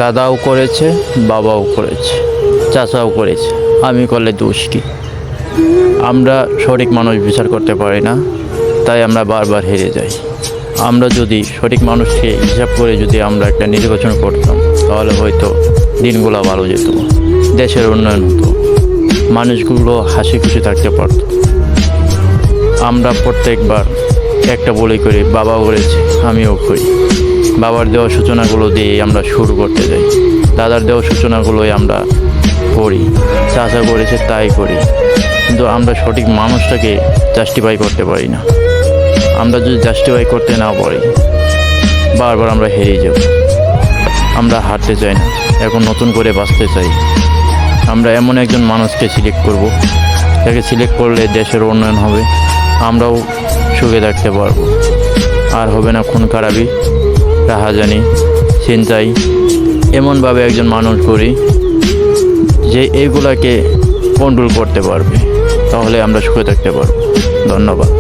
দাদাও করেছে, বাবাও করেছে, চাচাও করেছে, আমি করলে দোষ কি? আমরা সঠিক মানুষ বিচার করতে পারি না, তাই আমরা বারবার হেরে যাই। আমরা যদি সঠিক মানুষকে হিসাব করে যদি আমরা একটা নির্বাচন করতাম, তাহলে হয়তো দিনগুলো ভালো যেত, দেশের উন্নয়ন হতো, মানুষগুলো হাসি খুশি থাকতে পারত। আমরা প্রত্যেকবার একটা বলি করি, বাবা করেছে আমিও করি, বাবার দেওয়া সূচনাগুলো দিয়ে আমরা শুরু করতে যাই, দাদার দেওয়া সূচনাগুলোই আমরা করি, চাচা করেছে তাই করি, কিন্তু আমরা সঠিক মানুষটাকে জাস্টিফাই করতে পারি না। আমরা যদি জাস্টিফাই করতে না পারি, বারবার আমরা হেরে যাব। আমরা হারতে চাই না, এখন নতুন করে বাঁচতে চাই। আমরা এমন একজন মানুষকে সিলেক্ট করব, যাকে সিলেক্ট করলে দেশের উন্নয়ন হবে, আমরাও সুখে থাকতে পারবো, আর হবে না খুন খারাপি, রাহাজানি, ছিনতাই। এমনভাবে একজন মানুষ করি যে এইগুলাকে কন্ট্রোল করতে পারবে, তাহলে আমরা সুখে থাকতে পারবো। ধন্যবাদ।